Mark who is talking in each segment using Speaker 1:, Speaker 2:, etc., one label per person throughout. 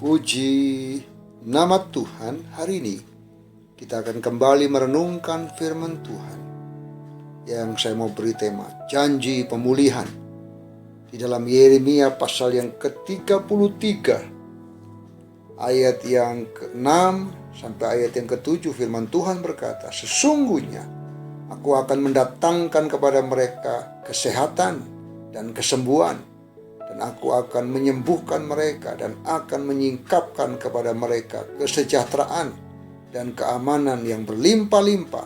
Speaker 1: Puji nama Tuhan. Hari ini kita akan kembali merenungkan firman Tuhan yang saya mau beri tema janji pemulihan di dalam Yeremia pasal yang ke-33 ayat yang ke-6 sampai ayat yang ke-7. Firman Tuhan berkata, sesungguhnya aku akan mendatangkan kepada mereka kesehatan dan kesembuhan, dan aku akan menyembuhkan mereka dan akan menyingkapkan kepada mereka kesejahteraan dan keamanan yang berlimpah-limpah.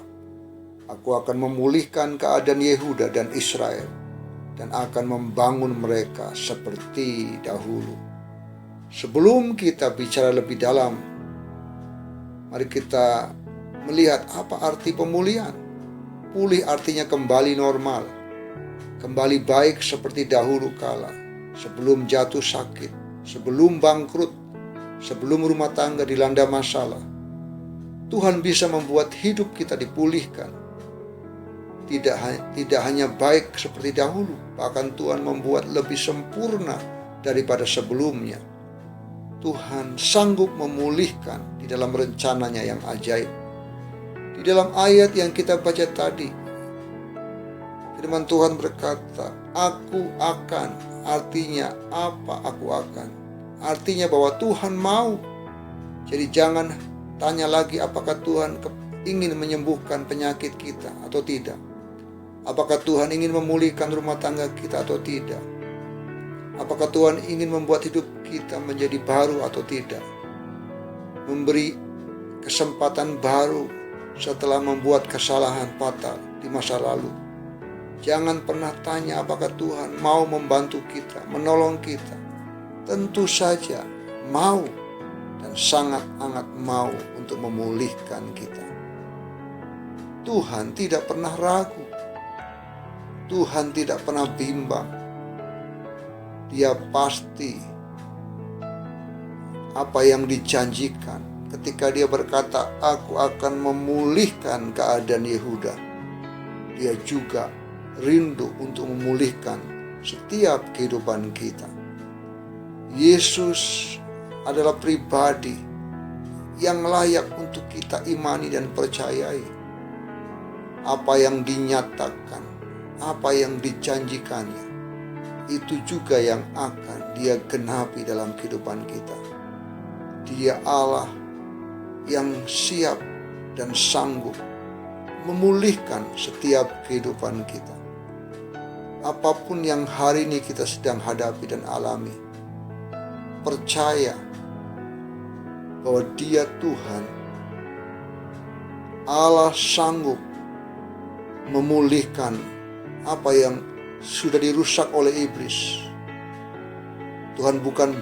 Speaker 1: Aku akan memulihkan keadaan Yehuda dan Israel dan akan membangun mereka seperti dahulu. Sebelum kita bicara lebih dalam, mari kita melihat apa arti pemulihan. Pulih artinya kembali normal, kembali baik seperti dahulu kala. Sebelum jatuh sakit, sebelum bangkrut, sebelum rumah tangga dilanda masalah, Tuhan bisa membuat hidup kita dipulihkan. Tidak hanya baik seperti dahulu, bahkan Tuhan membuat lebih sempurna daripada sebelumnya. Tuhan sanggup memulihkan di dalam rencananya yang ajaib. Di dalam ayat yang kita baca tadi, firman Tuhan berkata, aku akan. Artinya apa aku akan? Artinya bahwa Tuhan mau. Jadi jangan tanya lagi apakah Tuhan ingin menyembuhkan penyakit kita atau tidak. Apakah Tuhan ingin memulihkan rumah tangga kita atau tidak. Apakah Tuhan ingin membuat hidup kita menjadi baru atau tidak. Memberi kesempatan baru setelah membuat kesalahan fatal di masa lalu. Jangan pernah tanya apakah Tuhan mau membantu kita, menolong kita. Tentu saja mau dan sangat-sangat mau untuk memulihkan kita. Tuhan tidak pernah ragu. Tuhan tidak pernah bimbang. Dia pasti apa yang dijanjikan ketika dia berkata, aku akan memulihkan keadaan Yehuda. Dia juga rindu untuk memulihkan setiap kehidupan kita. Yesus adalah pribadi yang layak untuk kita imani dan percayai. Apa yang dinyatakan, apa yang dijanjikannya, itu juga yang akan dia genapi dalam kehidupan kita. Dia Allah yang siap dan sanggup memulihkan setiap kehidupan kita. Apapun yang hari ini kita sedang hadapi dan alami, percaya bahwa Dia Tuhan, Allah sanggup memulihkan apa yang sudah dirusak oleh iblis. Tuhan bukan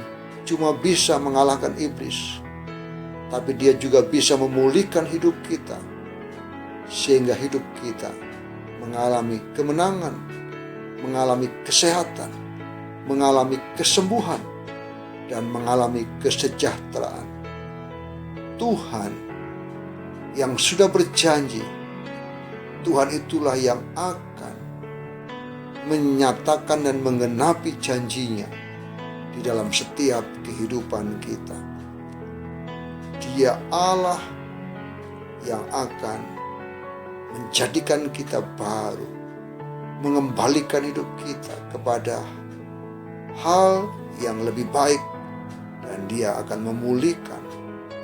Speaker 1: cuma bisa mengalahkan iblis, tapi Dia juga bisa memulihkan hidup kita, sehingga hidup kita mengalami kemenangan, mengalami kesehatan, mengalami kesembuhan, dan mengalami kesejahteraan. Tuhan yang sudah berjanji, Tuhan itulah yang akan menyatakan dan menggenapi janjinya di dalam setiap kehidupan kita. Dia Allah yang akan menjadikan kita baru, mengembalikan hidup kita kepada hal yang lebih baik, dan Dia akan memulihkan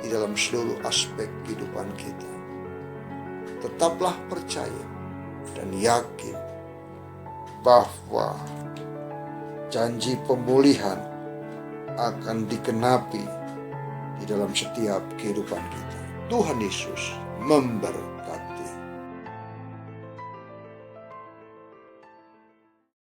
Speaker 1: di dalam seluruh aspek kehidupan kita. Tetaplah percaya dan yakin bahwa janji pemulihan akan digenapi di dalam setiap kehidupan kita. Tuhan Yesus memberkati.